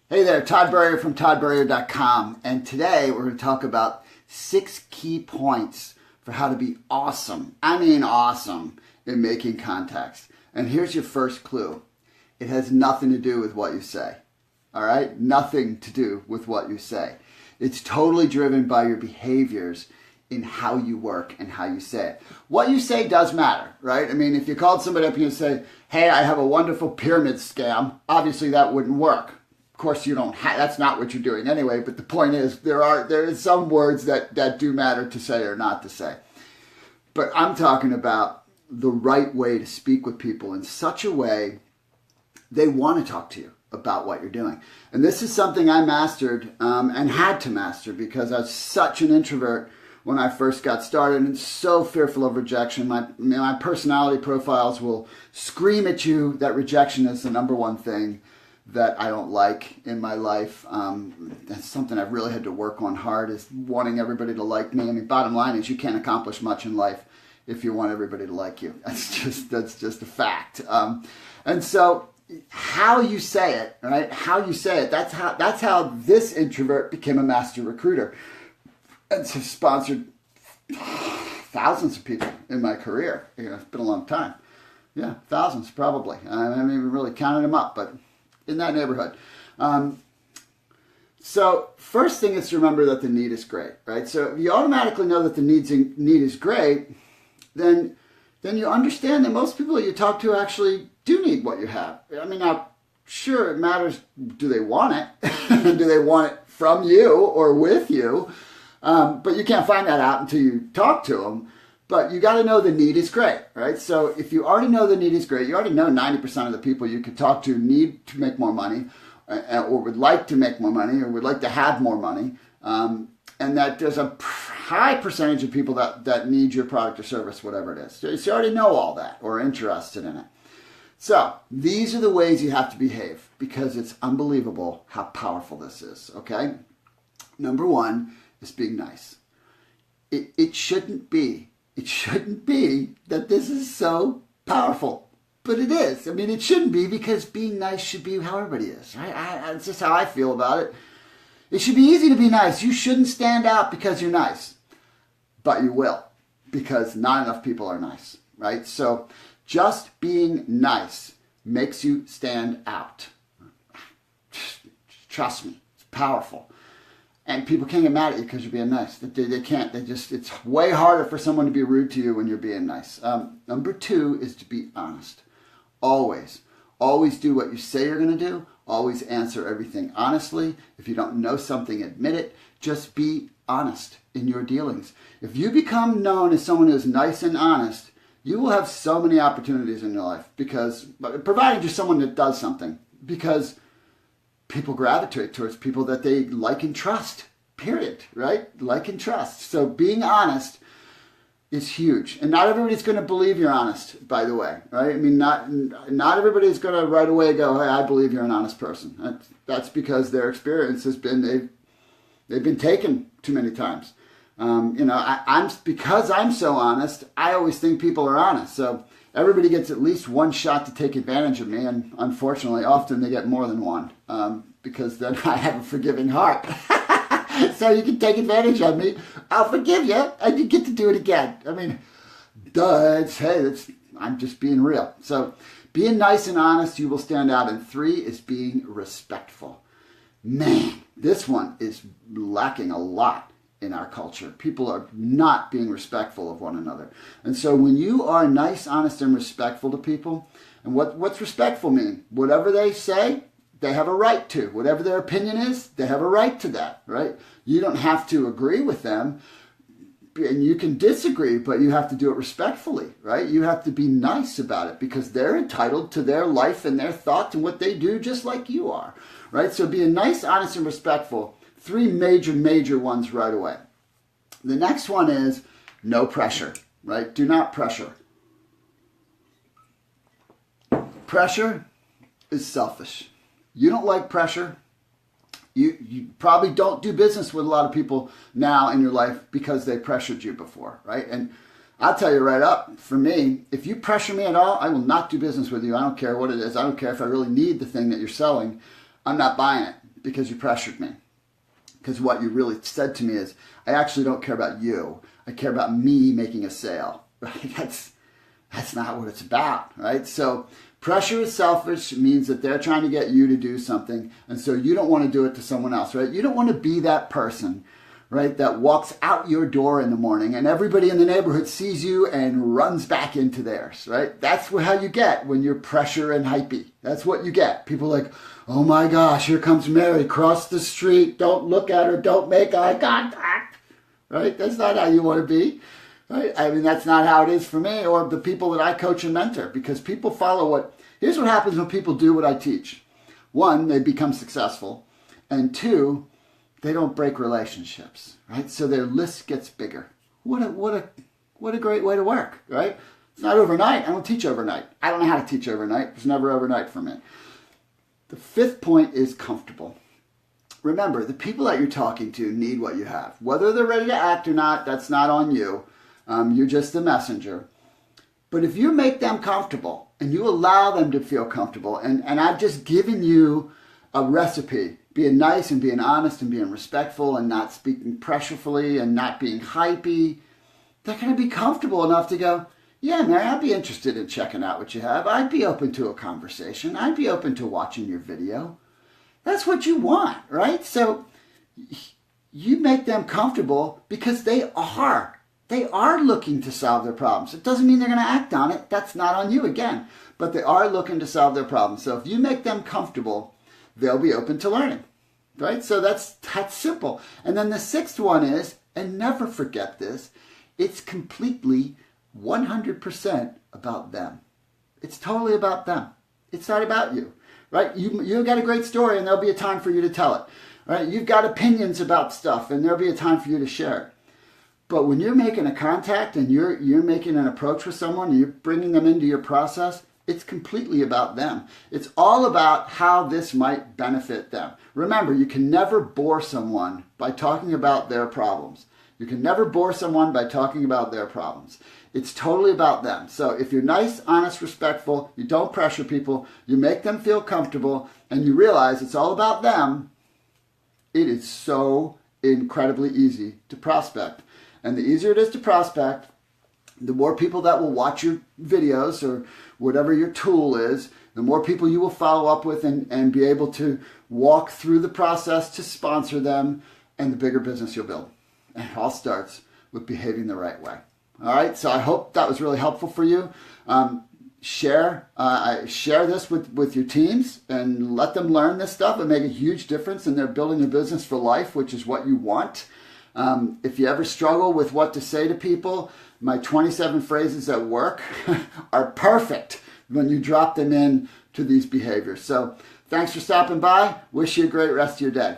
Hey there, Todd Burrier from toddburrier.com, and today we're going to talk about 6 key points for how to be awesome, I mean awesome, in making contacts. And here's your first clue. It has nothing to do with what you say, all right? Nothing to do with what you say. It's totally driven by your behaviors in how you work and how you say it. What you say does matter, right? I mean, if you called somebody up and you say, hey, I have a wonderful pyramid scam, obviously that wouldn't work. Of course, you don't that's not what you're doing anyway, but the point is there is some words that do matter to say or not to say. But I'm talking about the right way to speak with people in such a way they want to talk to you about what you're doing. And this is something I mastered and had to master because I was such an introvert when I first got started and so fearful of rejection. My personality profiles will scream at you that rejection is the number one thing that I don't like in my life. That's something I've really had to work on hard, is wanting everybody to like me. I mean, bottom line is you can't accomplish much in life if you want everybody to like you. That's just a fact. And so how you say it, right? How you say it, that's how this introvert became a master recruiter. And so sponsored thousands of people in my career. You know, it's been a long time. Yeah, thousands probably. I haven't even really counted them up, but in that neighborhood. So first thing is to remember that the need is great, right? So if you automatically know that the need is great, then you understand that most people you talk to actually do need what you have. I mean, now, sure, it matters, do they want it? Do they want it from you or with you? But you can't find that out until you talk to them. But you got to know the need is great, right? So if you already know the need is great, you already know 90% of the people you could talk to need to make more money or would like to make more money or would like to have more money. And that there's a high percentage of people that need your product or service, whatever it is. So you already know all that or are interested in it. So these are the ways you have to behave because it's unbelievable how powerful this is, okay? Number one is being nice. It shouldn't be that this is so powerful, but it is. I mean, it shouldn't be because being nice should be how everybody is, right? That's just how I feel about it. It should be easy to be nice. You shouldn't stand out because you're nice, but you will because not enough people are nice, right? So just being nice makes you stand out. Trust me, it's powerful. And people can't get mad at you because you're being nice. They can't. It's way harder for someone to be rude to you when you're being nice. Number two is to be honest. Always do what you say you're going to do. Always answer everything honestly. If you don't know something, admit it. Just be honest in your dealings. If you become known as someone who's nice and honest, you will have so many opportunities in your life provided you're someone that does something, because people gravitate towards people that they like and trust, period, right? Like and trust. So being honest is huge. And not everybody's going to believe you're honest, by the way, right? I mean, not everybody's going to right away go, hey, I believe you're an honest person. That's because their experience has been, they've been taken too many times. Because I'm so honest, I always think people are honest. So everybody gets at least one shot to take advantage of me, and unfortunately, often they get more than one, because then I have a forgiving heart. So you can take advantage of me, I'll forgive you, and you get to do it again. I mean, I'm just being real. So being nice and honest, you will stand out. And 3 is being respectful. Man, this one is lacking a lot in our culture. People are not being respectful of one another. And so when you are nice, honest, and respectful to people, and what's respectful mean? Whatever they say, they have a right to. Whatever their opinion is, they have a right to that, right? You don't have to agree with them, and you can disagree, but you have to do it respectfully, right? You have to be nice about it because they're entitled to their life and their thoughts and what they do just like you are, right? So being nice, honest, and respectful, 3 major ones right away. The next one is no pressure, right? Do not pressure. Pressure is selfish. You don't like pressure. You probably don't do business with a lot of people now in your life because they pressured you before, right? And I'll tell you right up, for me, if you pressure me at all, I will not do business with you. I don't care what it is. I don't care if I really need the thing that you're selling. I'm not buying it because you pressured me. Because what you really said to me is, I actually don't care about you. I care about me making a sale. Right? That's not what it's about, right? So pressure is selfish. It means that they're trying to get you to do something, and so you don't want to do it to someone else, right? You don't want to be that person, right, that walks out your door in the morning and everybody in the neighborhood sees you and runs back into theirs, right? That's how you get when you're pressure and hypey. That's what you get. People like, oh my gosh, here comes Mary, cross the street, don't look at her, don't make eye contact, right? That's not how you want to be, right? I mean, that's not how it is for me or the people that I coach and mentor, because people follow here's what happens when people do what I teach. One, they become successful, and two, they don't break relationships, right? So their list gets bigger. What a great way to work, right? It's not overnight. I don't teach overnight. I don't know how to teach overnight. It's never overnight for me. The fifth point is comfortable. Remember, the people that you're talking to need what you have. Whether they're ready to act or not, that's not on you. You're just the messenger. But if you make them comfortable and you allow them to feel comfortable, and I've just given you a recipe, being nice and being honest and being respectful and not speaking pressurefully and not being hypey, they're going to be comfortable enough to go, yeah, Mary, I'd be interested in checking out what you have. I'd be open to a conversation. I'd be open to watching your video. That's what you want, right? So you make them comfortable because they are looking to solve their problems. It doesn't mean they're going to act on it. That's not on you again. But they are looking to solve their problems. So if you make them comfortable, they'll be open to learning, right? So that's simple. And then the sixth one is, and never forget this, it's completely 100% about them. It's totally about them. It's not about you, right? You've got a great story and there'll be a time for you to tell it, right? You've got opinions about stuff and there'll be a time for you to share it. But when you're making a contact and you're making an approach with someone and you're bringing them into your process, it's completely about them. It's all about how this might benefit them. Remember, you can never bore someone by talking about their problems. You can never bore someone by talking about their problems. It's totally about them. So if you're nice, honest, respectful, you don't pressure people, you make them feel comfortable, and you realize it's all about them, it is so incredibly easy to prospect. And the easier it is to prospect, the more people that will watch your videos or whatever your tool is, the more people you will follow up with and be able to walk through the process to sponsor them, and the bigger business you'll build. And it all starts with behaving the right way. All right, so I hope that was really helpful for you. Share this with your teams and let them learn this stuff and make a huge difference in their building a business for life, which is what you want. If you ever struggle with what to say to people, my 27 phrases at work are perfect when you drop them in to these behaviors. So thanks for stopping by. Wish you a great rest of your day.